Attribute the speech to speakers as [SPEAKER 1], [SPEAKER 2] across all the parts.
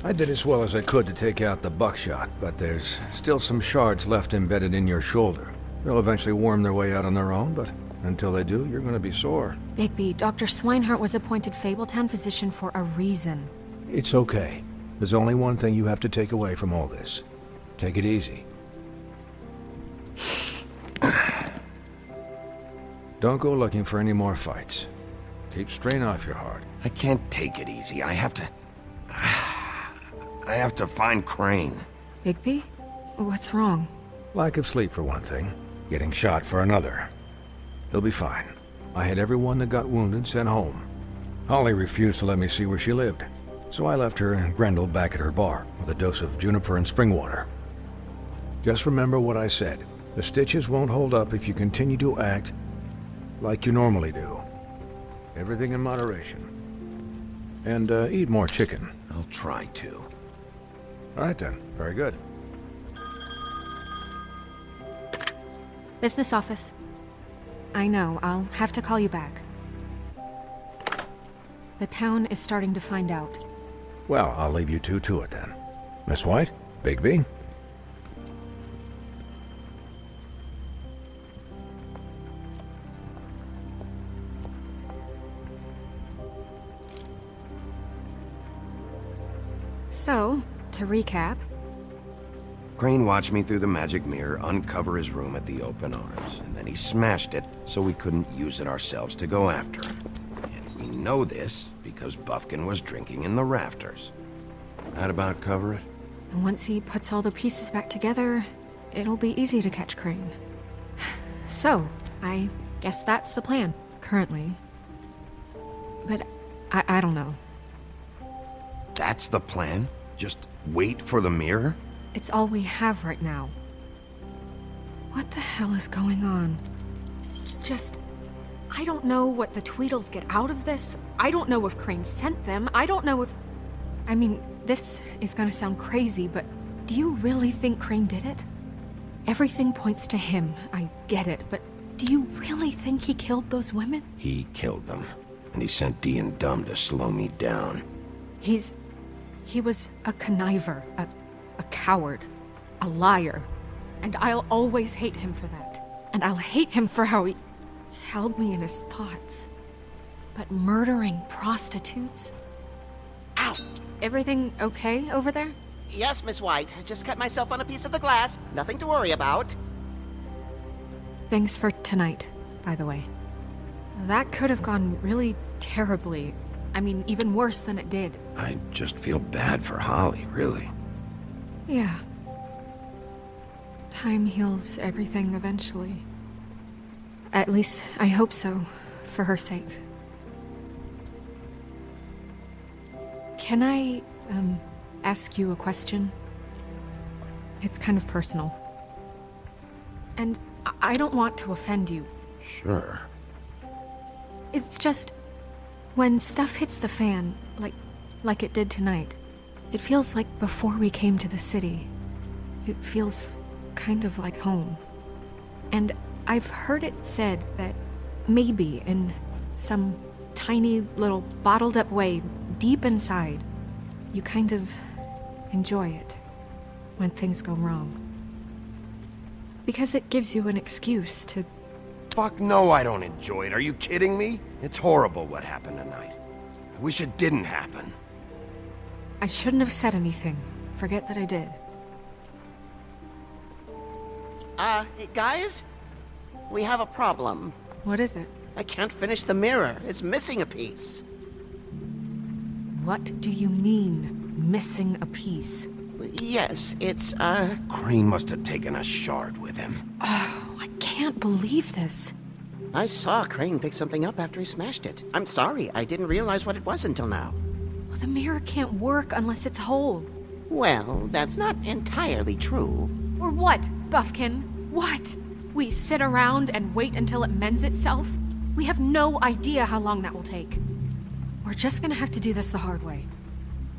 [SPEAKER 1] I did as well as I could to take out the buckshot, but there's still some shards left embedded in your shoulder. They'll eventually worm their way out on their own, but until they do, you're gonna be sore.
[SPEAKER 2] Bigby, Dr. Swinehart was appointed Fabletown physician for a reason.
[SPEAKER 1] It's okay. There's only one thing you have to take away from all this. Take it easy. Don't go looking for any more fights. Keep strain off your heart.
[SPEAKER 3] I can't take it easy. I have to find Crane.
[SPEAKER 2] Bigby? What's wrong?
[SPEAKER 1] Lack of sleep for one thing. Getting shot for another. He'll be fine. I had everyone that got wounded sent home. Holly refused to let me see where she lived, so I left her and Grendel back at her bar with a dose of juniper and spring water. Just remember what I said. The stitches won't hold up if you continue to act like you normally do. Everything in moderation. And eat more chicken.
[SPEAKER 3] I'll try to.
[SPEAKER 1] All right then. Very good.
[SPEAKER 2] Business office. I know, I'll have to call you back. The town is starting to find out.
[SPEAKER 1] Well, I'll leave you two to it then. Miss White? Bigby?
[SPEAKER 2] So, to recap...
[SPEAKER 3] Crane watched me through the magic mirror uncover his room at the Open Arms, and then he smashed it so we couldn't use it ourselves to go after him. And we know this because Buffkin was drinking in the rafters. That about cover it?
[SPEAKER 2] And once he puts all the pieces back together, it'll be easy to catch Crane. So, I guess that's the plan, currently. But I don't know.
[SPEAKER 3] That's the plan? Just wait for the mirror?
[SPEAKER 2] It's all we have right now. What the hell is going on? I don't know what the Tweedles get out of this. I don't know if Crane sent them. I don't know if... I mean, this is gonna sound crazy, but do you really think Crane did it? Everything points to him, I get it, but do you really think he killed those women?
[SPEAKER 3] He killed them, and he sent Dee and Dumb to slow me down.
[SPEAKER 2] He was a conniver, a coward, a liar, and I'll always hate him for that. And I'll hate him for how he held me in his thoughts. But murdering prostitutes?
[SPEAKER 4] Ow!
[SPEAKER 2] Everything okay over there?
[SPEAKER 4] Yes, Miss White. I just cut myself on a piece of the glass. Nothing to worry about.
[SPEAKER 2] Thanks for tonight, by the way. That could have gone really terribly. I mean, even worse than it did.
[SPEAKER 3] I just feel bad for Holly, really.
[SPEAKER 2] Yeah. Time heals everything eventually. At least, I hope so, for her sake. Can I, ask you a question? It's kind of personal. And I don't want to offend you.
[SPEAKER 3] Sure.
[SPEAKER 2] It's just... when stuff hits the fan, like it did tonight, it feels like before we came to the city. It feels kind of like home. And I've heard it said that maybe in some tiny little bottled up way deep inside, you kind of enjoy it when things go wrong. Because it gives you an excuse to...
[SPEAKER 3] Fuck no, I don't enjoy it. Are you kidding me? It's horrible what happened tonight. I wish it didn't happen.
[SPEAKER 2] I shouldn't have said anything. Forget that I did.
[SPEAKER 4] Guys? We have a problem.
[SPEAKER 2] What is it?
[SPEAKER 4] I can't finish the mirror. It's missing a piece.
[SPEAKER 2] What do you mean, missing a piece?
[SPEAKER 4] Yes, it's,
[SPEAKER 3] Crane must have taken a shard with him.
[SPEAKER 2] Oh, I can't believe this.
[SPEAKER 4] I saw Crane pick something up after he smashed it. I'm sorry, I didn't realize what it was until now.
[SPEAKER 2] Well, the mirror can't work unless it's whole.
[SPEAKER 4] Well, that's not entirely true.
[SPEAKER 2] Or what, Buffkin? What? We sit around and wait until it mends itself? We have no idea how long that will take. We're just gonna have to do this the hard way.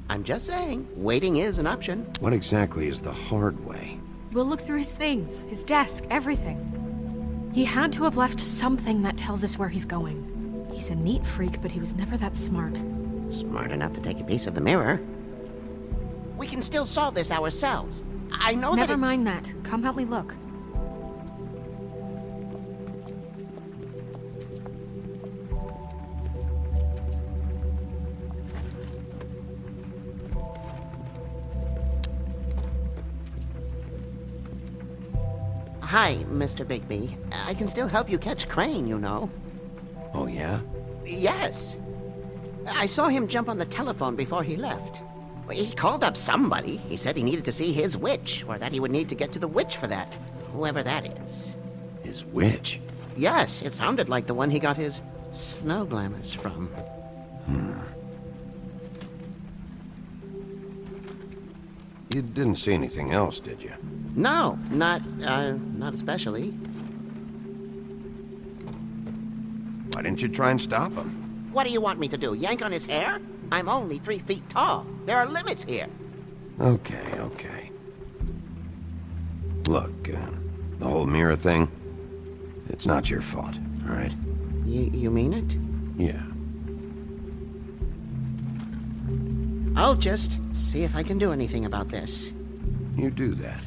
[SPEAKER 4] I'm just saying, waiting is an option.
[SPEAKER 3] What exactly is the hard way?
[SPEAKER 2] We'll look through his things, his desk, everything. He had to have left something that tells us where he's going. He's a neat freak, but he was never that smart.
[SPEAKER 4] Smart enough to take a piece of the mirror. We can still solve this ourselves. I know that
[SPEAKER 2] Never mind that. Come help me look.
[SPEAKER 4] Hi, Mr. Bigby. I can still help you catch Crane, you know.
[SPEAKER 3] Oh, yeah?
[SPEAKER 4] Yes. I saw him jump on the telephone before he left. He called up somebody. He said he needed to see his witch, or that he would need to get to the witch for that. Whoever that is.
[SPEAKER 3] His witch?
[SPEAKER 4] Yes, it sounded like the one he got his snow glamours from.
[SPEAKER 3] You didn't see anything else, did you?
[SPEAKER 4] No, not especially.
[SPEAKER 3] Why didn't you try and stop him?
[SPEAKER 4] What do you want me to do, yank on his hair? I'm only 3 feet tall. There are limits here.
[SPEAKER 3] Okay. Look, the whole mirror thing, it's not your fault, all right?
[SPEAKER 4] You mean it?
[SPEAKER 3] Yeah.
[SPEAKER 4] I'll just see if I can do anything about this.
[SPEAKER 3] You do that.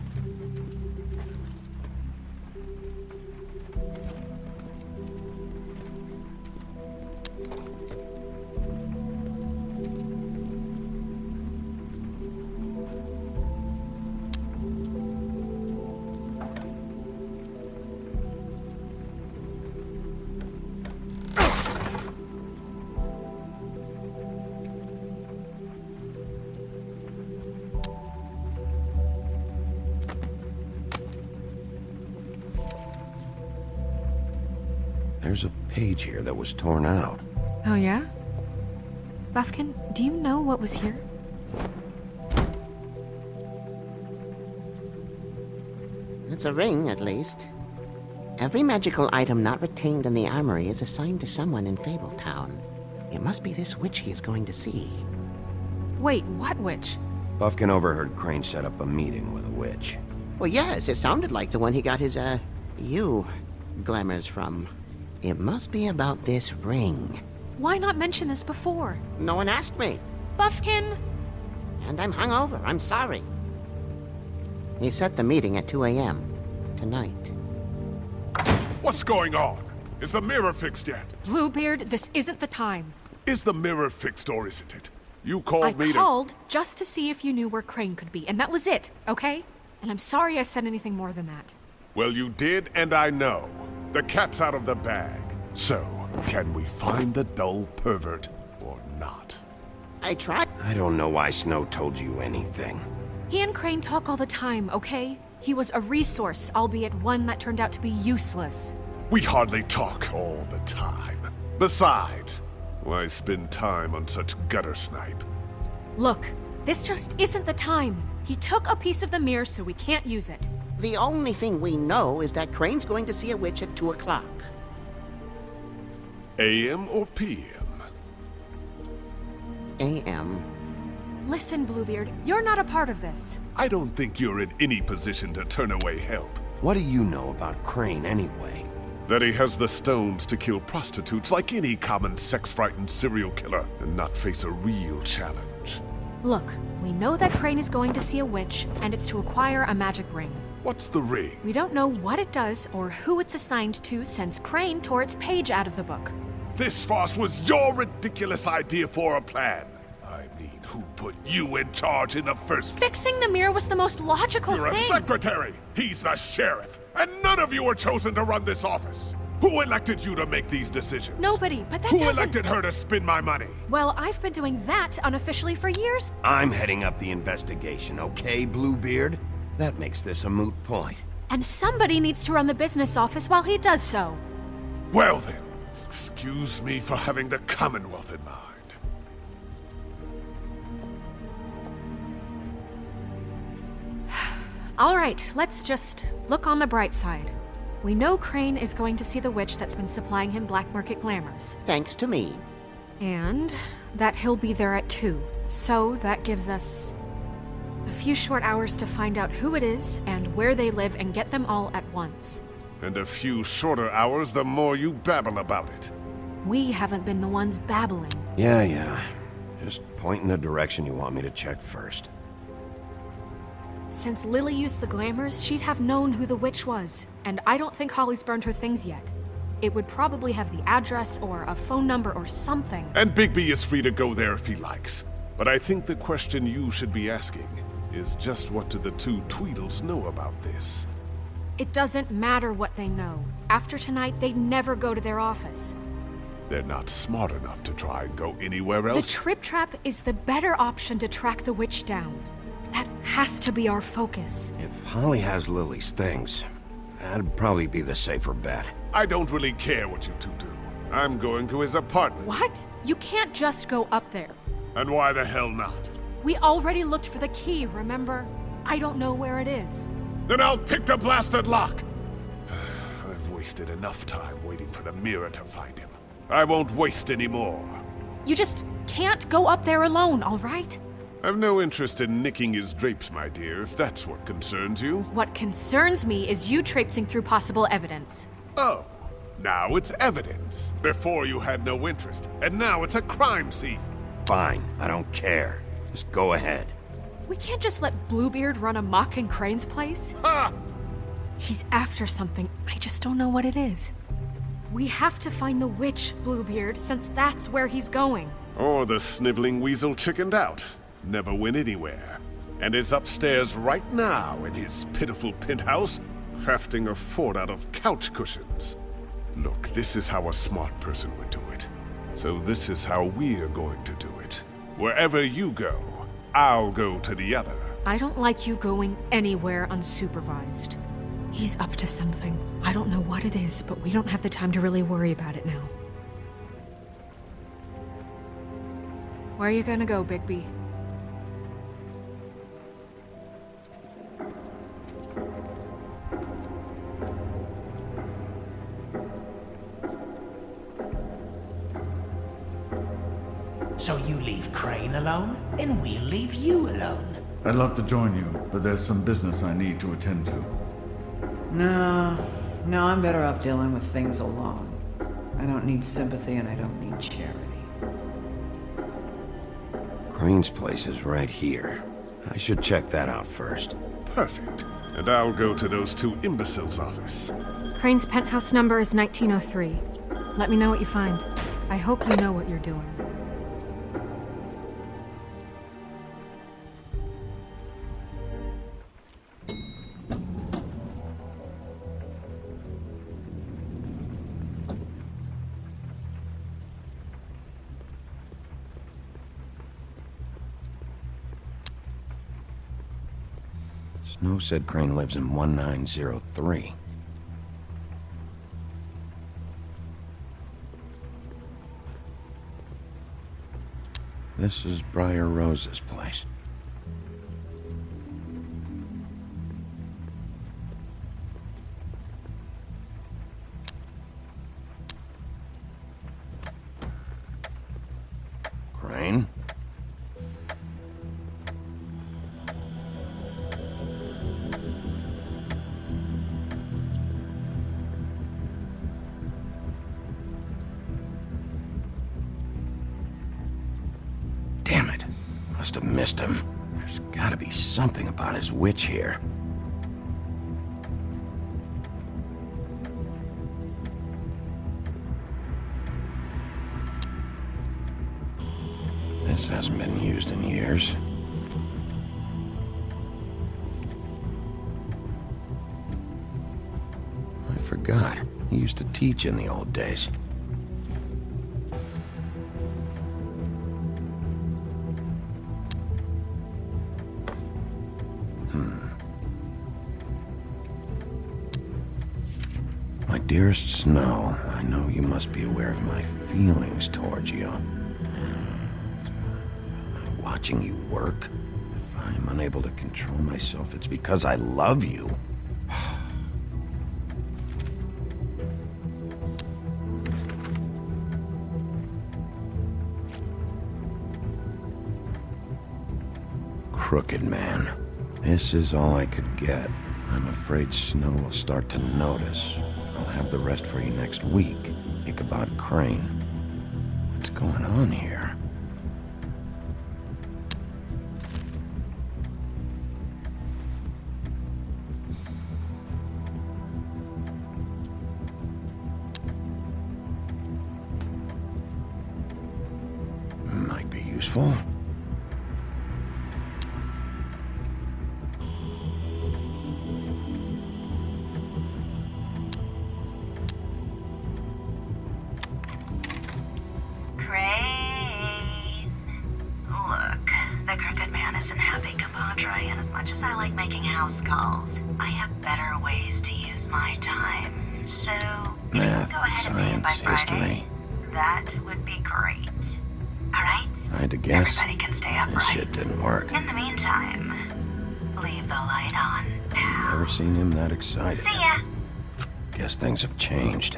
[SPEAKER 3] There's a page here that was torn out.
[SPEAKER 2] Oh, yeah? Buffkin, do you know what was here?
[SPEAKER 4] It's a ring, at least. Every magical item not retained in the armory is assigned to someone in Fabletown. It must be this witch he is going to see.
[SPEAKER 2] Wait, what witch?
[SPEAKER 3] Buffkin overheard Crane set up a meeting with a witch.
[SPEAKER 4] Well, yes, it sounded like the one he got his, glamours from. It must be about this ring.
[SPEAKER 2] Why not mention this before?
[SPEAKER 4] No one asked me.
[SPEAKER 2] Buffkin!
[SPEAKER 4] And I'm hungover. I'm sorry. He set the meeting at 2 a.m. tonight.
[SPEAKER 5] What's going on? Is the mirror fixed yet?
[SPEAKER 2] Bluebeard, this isn't the time.
[SPEAKER 5] Is the mirror fixed or isn't it? You called me
[SPEAKER 2] I called just to see if you knew where Crane could be, and that was it, okay? And I'm sorry I said anything more than that.
[SPEAKER 5] Well, you did, and I know. The cat's out of the bag. So, can we find the dull pervert or not?
[SPEAKER 4] I tried.
[SPEAKER 3] I don't know why Snow told you anything.
[SPEAKER 2] He and Crane talk all the time, okay? He was a resource, albeit one that turned out to be useless.
[SPEAKER 5] We hardly talk all the time. Besides, why spend time on such gutter snipe?
[SPEAKER 2] Look, this just isn't the time. He took a piece of the mirror, so we can't use it.
[SPEAKER 4] The only thing we know is that Crane's going to see a witch at 2 o'clock.
[SPEAKER 5] AM or PM?
[SPEAKER 4] A.M.
[SPEAKER 2] Listen, Bluebeard, you're not a part of this.
[SPEAKER 5] I don't think you're in any position to turn away help.
[SPEAKER 3] What do you know about Crane anyway?
[SPEAKER 5] That he has the stones to kill prostitutes like any common sex-frightened serial killer and not face a real challenge.
[SPEAKER 2] Look, we know that Crane is going to see a witch, and it's to acquire a magic ring.
[SPEAKER 5] What's the ring?
[SPEAKER 2] We don't know what it does or who it's assigned to since Crane tore its page out of the book.
[SPEAKER 5] This farce was your ridiculous idea for a plan. I mean, who put you in charge in the first place?
[SPEAKER 2] Fixing the mirror was the most logical
[SPEAKER 5] You're
[SPEAKER 2] thing.
[SPEAKER 5] a secretary! He's the sheriff! And none of you were chosen to run this office! Who elected you to make these decisions?
[SPEAKER 2] Nobody, but that
[SPEAKER 5] Who
[SPEAKER 2] doesn't...
[SPEAKER 5] elected her to spend my money?
[SPEAKER 2] Well, I've been doing that unofficially for years.
[SPEAKER 3] I'm heading up the investigation, okay, Bluebeard? That makes this a moot point.
[SPEAKER 2] And somebody needs to run the business office while he does so.
[SPEAKER 5] Well then, excuse me for having the Commonwealth in mind.
[SPEAKER 2] All right, let's just look on the bright side. We know Crane is going to see the witch that's been supplying him black market glamours.
[SPEAKER 4] Thanks to me.
[SPEAKER 2] And that he'll be there at 2. So that gives us a few short hours to find out who it is and where they live and get them all at once.
[SPEAKER 5] And a few shorter hours the more you babble about it.
[SPEAKER 2] We haven't been the ones babbling.
[SPEAKER 3] Yeah. Just point in the direction you want me to check first.
[SPEAKER 2] Since Lily used the glamours, she'd have known who the witch was. And I don't think Holly's burned her things yet. It would probably have the address or a phone number or something.
[SPEAKER 5] And Bigby is free to go there if he likes. But I think the question you should be asking is just what do the two Tweedles know about this?
[SPEAKER 2] It doesn't matter what they know. After tonight, they'd never go to their office.
[SPEAKER 5] They're not smart enough to try and go anywhere else.
[SPEAKER 2] The Trip Trap is the better option to track the witch down. That has to be our focus.
[SPEAKER 3] If Holly has Lily's things, that'd probably be the safer bet.
[SPEAKER 5] I don't really care what you two do. I'm going to his apartment.
[SPEAKER 2] What? You can't just go up there.
[SPEAKER 5] And why the hell not?
[SPEAKER 2] We already looked for the key, remember? I don't know where it is.
[SPEAKER 5] Then I'll pick the blasted lock! I've wasted enough time waiting for the mirror to find him. I won't waste any more.
[SPEAKER 2] You just can't go up there alone, all right?
[SPEAKER 5] I've no interest in nicking his drapes, my dear, if that's what concerns you.
[SPEAKER 2] What concerns me is you traipsing through possible evidence.
[SPEAKER 5] Oh, now it's evidence. Before you had no interest, and now it's a crime scene.
[SPEAKER 3] Fine, I don't care. Just go ahead.
[SPEAKER 2] We can't just let Bluebeard run amok in Crane's place.
[SPEAKER 5] Ha!
[SPEAKER 2] He's after something, I just don't know what it is. We have to find the witch, Bluebeard, since that's where he's going.
[SPEAKER 5] Or the sniveling weasel chickened out. Never went anywhere. And is upstairs right now in his pitiful penthouse, crafting a fort out of couch cushions. Look, this is how a smart person would do it. So this is how we're going to do it. Wherever you go, I'll go to the other.
[SPEAKER 2] I don't like you going anywhere unsupervised. He's up to something. I don't know what it is, but we don't have the time to really worry about it now. Where are you gonna go, Bigby?
[SPEAKER 6] So you leave Crane alone, and we'll leave you alone.
[SPEAKER 7] I'd love to join you, but there's some business I need to attend to.
[SPEAKER 8] No, I'm better off dealing with things alone. I don't need sympathy and I don't need charity.
[SPEAKER 3] Crane's place is right here. I should check that out first.
[SPEAKER 5] Perfect. And I'll go to those two imbeciles' office.
[SPEAKER 2] Crane's penthouse number is 1903. Let me know what you find. I hope you know what you're doing.
[SPEAKER 3] Snow said Crane lives in 1903. This is Briar Rose's place. Crane? Damn it. Must have missed him. There's gotta be something about his witch here. This hasn't been used in years. I forgot. He used to teach in the old days. My dearest Snow, I know you must be aware of my feelings towards you. Watching you work, if I'm unable to control myself, it's because I love you. crooked man. This is all I could get. I'm afraid Snow will start to notice. I'll have the rest for you next week. Ichabod Crane. What's going on here? Might be useful.
[SPEAKER 9] Crane. Look, the crooked man isn't happy, compadre, and as much as I like making house calls, I have better ways to use my time. So, if you
[SPEAKER 3] Math,
[SPEAKER 9] can go ahead and pay him by
[SPEAKER 3] science,
[SPEAKER 9] Friday,
[SPEAKER 3] history.
[SPEAKER 9] that would be great. Alright?
[SPEAKER 3] I had to guess.
[SPEAKER 9] Everybody can stay
[SPEAKER 3] This
[SPEAKER 9] upright.
[SPEAKER 3] shit didn't work.
[SPEAKER 9] In the meantime, leave the light on, pal.
[SPEAKER 3] Never seen him that excited.
[SPEAKER 9] See ya!
[SPEAKER 3] Guess things have changed.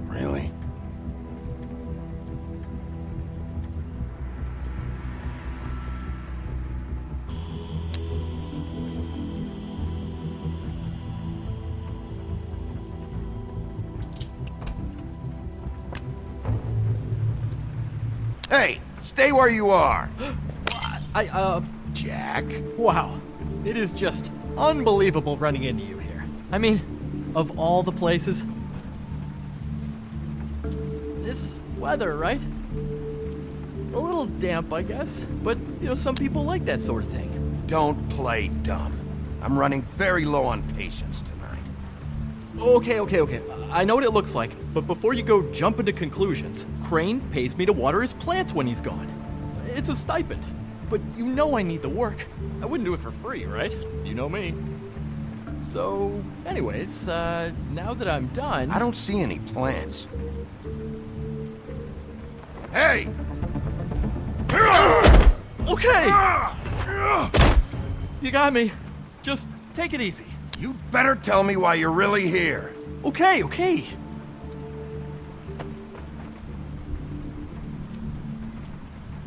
[SPEAKER 3] Really? Hey, stay where you are. Jack.
[SPEAKER 10] Wow. It is just unbelievable running into you here. I mean, of all the places. This weather, right? A little damp, I guess. But, some people like that sort of thing.
[SPEAKER 3] Don't play dumb. I'm running very low on patience tonight.
[SPEAKER 10] Okay. I know what it looks like, but before you go jumping to conclusions, Crane pays me to water his plants when he's gone. It's a stipend. But I need the work. I wouldn't do it for free, right? You know me. So, anyways, now that I'm done...
[SPEAKER 3] I don't see any plants. Hey!
[SPEAKER 10] Okay! You got me. Just take it easy.
[SPEAKER 3] You better tell me why you're really here.
[SPEAKER 10] Okay.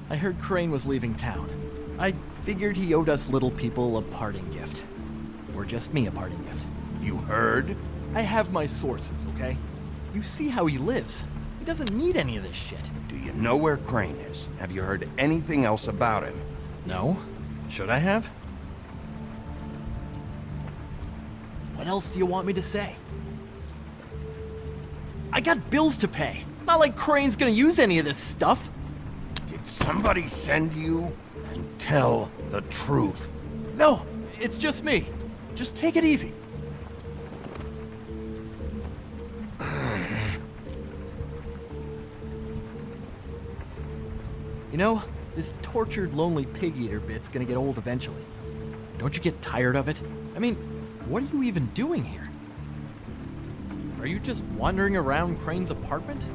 [SPEAKER 10] I heard Crane was leaving town. I figured he owed us little people a parting gift. Or just me a parting gift.
[SPEAKER 3] You heard?
[SPEAKER 10] I have my sources, okay? You see how he lives. He doesn't need any of this shit.
[SPEAKER 3] Do you know where Crane is? Have you heard anything else about him?
[SPEAKER 10] No? Should I have? What else do you want me to say? I got bills to pay. Not like Crane's gonna use any of this stuff.
[SPEAKER 3] Did somebody send you? And tell the truth.
[SPEAKER 10] No, it's just me. Just take it easy. This tortured, lonely pig-eater bit's gonna get old eventually. Don't you get tired of it? I mean, what are you even doing here? Are you just wandering around Crane's apartment?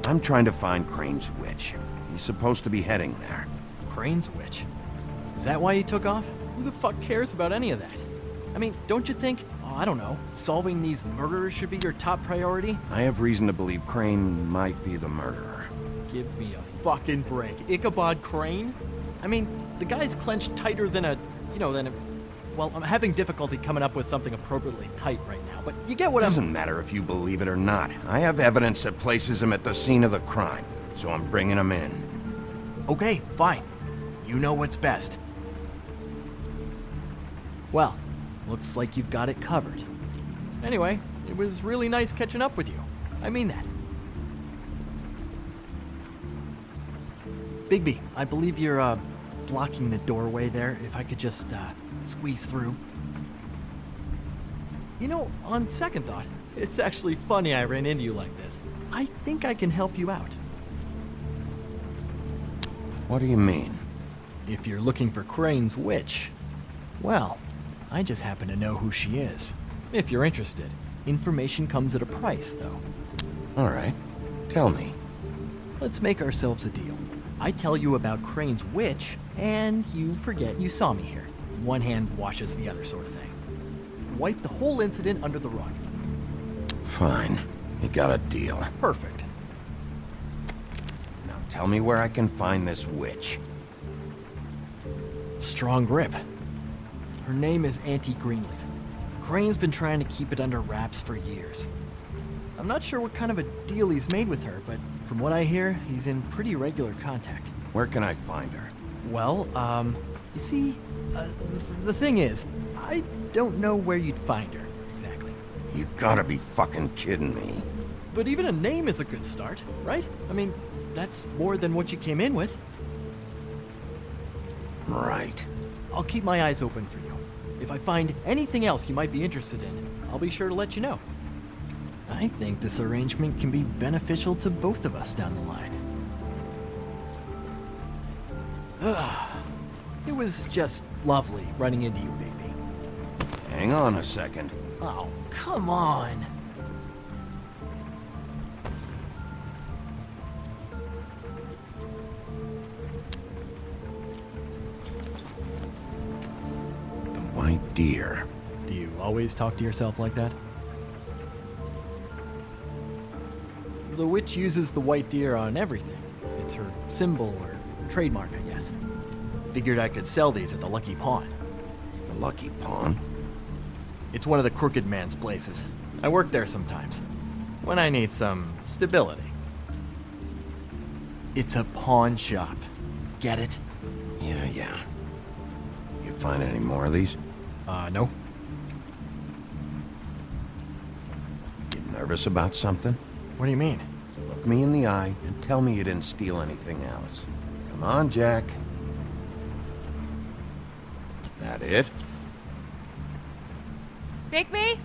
[SPEAKER 3] I'm trying to find Crane's witch. He's supposed to be heading there.
[SPEAKER 10] Crane's witch? Is that why you took off? Who the fuck cares about any of that? I mean, don't you think, I don't know, solving these murderers should be your top priority?
[SPEAKER 3] I have reason to believe Crane might be the murderer.
[SPEAKER 10] Give me a fucking break. Ichabod Crane? I mean, the guy's clenched tighter than well, I'm having difficulty coming up with something appropriately tight right now, but you get what
[SPEAKER 3] Doesn't matter if you believe it or not. I have evidence that places him at the scene of the crime, so I'm bringing him in.
[SPEAKER 10] Okay, fine. You know what's best. Well, looks like you've got it covered. Anyway, it was really nice catching up with you. I mean that. Bigby, I believe you're, blocking the doorway there. If I could just, squeeze through. On second thought, It's actually funny I ran into you like this. I think I can help you out.
[SPEAKER 3] What do you mean?
[SPEAKER 10] If you're looking for Crane's witch, well, I just happen to know who she is. If you're interested, information comes at a price, though.
[SPEAKER 3] All right. Tell me.
[SPEAKER 10] Let's make ourselves a deal. I tell you about Crane's witch, and you forget you saw me here. One hand washes the other sort of thing. Wipe the whole incident under the rug.
[SPEAKER 3] Fine. You got a deal.
[SPEAKER 10] Perfect.
[SPEAKER 3] Now tell me where I can find this witch.
[SPEAKER 10] Strong grip. Her name is Auntie Greenleaf. Crane's been trying to keep it under wraps for years. I'm not sure what kind of a deal he's made with her, but from what I hear, he's in pretty regular contact.
[SPEAKER 3] Where can I find her?
[SPEAKER 10] Well, you see, the thing is, I don't know where you'd find her, exactly.
[SPEAKER 3] You gotta be fucking kidding me.
[SPEAKER 10] But even a name is a good start, right? I mean, that's more than what you came in with.
[SPEAKER 3] Right.
[SPEAKER 10] I'll keep my eyes open for you. If I find anything else you might be interested in, I'll be sure to let you know. I think this arrangement can be beneficial to both of us down the line. It was just lovely running into you, baby.
[SPEAKER 3] Hang on a second.
[SPEAKER 10] Oh, come on.
[SPEAKER 3] The white deer.
[SPEAKER 10] Do you always talk to yourself like that? The witch uses the white deer on everything. It's her symbol or trademark, I guess. Figured I could sell these at the Lucky Pawn.
[SPEAKER 3] The Lucky Pawn?
[SPEAKER 10] It's one of the crooked man's places. I work there sometimes, when I need some stability. It's a pawn shop. Get it?
[SPEAKER 3] Yeah. You find any more of these?
[SPEAKER 10] No.
[SPEAKER 3] You nervous about something?
[SPEAKER 10] What do you mean?
[SPEAKER 3] Look me in the eye and tell me you didn't steal anything else. Come on, Jack. That it?
[SPEAKER 2] Bigby?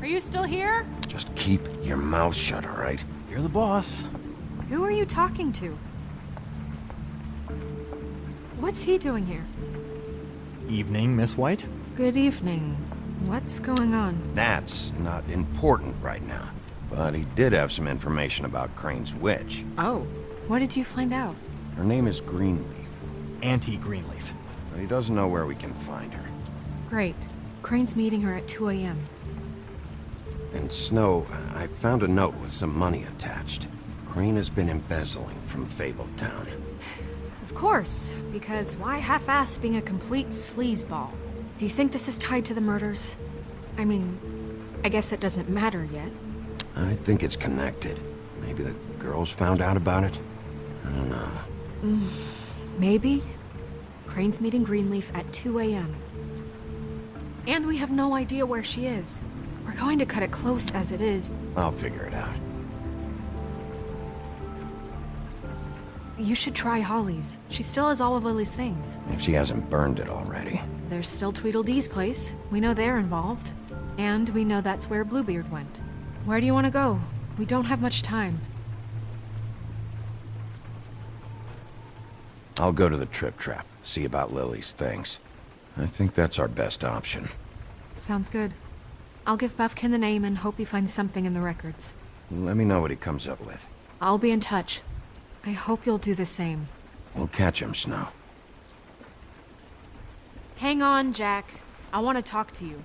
[SPEAKER 2] Are you still here?
[SPEAKER 3] Just keep your mouth shut, all right?
[SPEAKER 10] You're the boss.
[SPEAKER 2] Who are you talking to? What's he doing here?
[SPEAKER 10] Evening, Miss White.
[SPEAKER 2] Good evening. What's going on?
[SPEAKER 3] That's not important right now. But he did have some information about Crane's witch.
[SPEAKER 2] Oh, what did you find out?
[SPEAKER 3] Her name is Greenleaf.
[SPEAKER 10] Auntie Greenleaf.
[SPEAKER 3] But he doesn't know where we can find her.
[SPEAKER 2] Great. Crane's meeting her at 2 a.m.
[SPEAKER 3] And Snow, I found a note with some money attached. Crane has been embezzling from Fabletown.
[SPEAKER 2] Of course, because why half-ass being a complete sleazeball? Do you think this is tied to the murders? I mean, I guess it doesn't matter yet.
[SPEAKER 3] I think it's connected. Maybe the girls found out about it? I don't know.
[SPEAKER 2] Maybe. Crane's meeting Greenleaf at 2 a.m. And we have no idea where she is. We're going to cut it close as it is.
[SPEAKER 3] I'll figure it out.
[SPEAKER 2] You should try Holly's. She still has all of Lily's things.
[SPEAKER 3] If she hasn't burned it already.
[SPEAKER 2] There's still Tweedledee's place. We know they're involved. And we know that's where Bluebeard went. Where do you want to go? We don't have much time.
[SPEAKER 3] I'll go to the Trip Trap, see about Lily's things. I think that's our best option.
[SPEAKER 2] Sounds good. I'll give Buffkin the name and hope he finds something in the records.
[SPEAKER 3] Let me know what he comes up with.
[SPEAKER 2] I'll be in touch. I hope you'll do the same.
[SPEAKER 3] We'll catch him, Snow.
[SPEAKER 2] Hang on, Jack. I want to talk to you.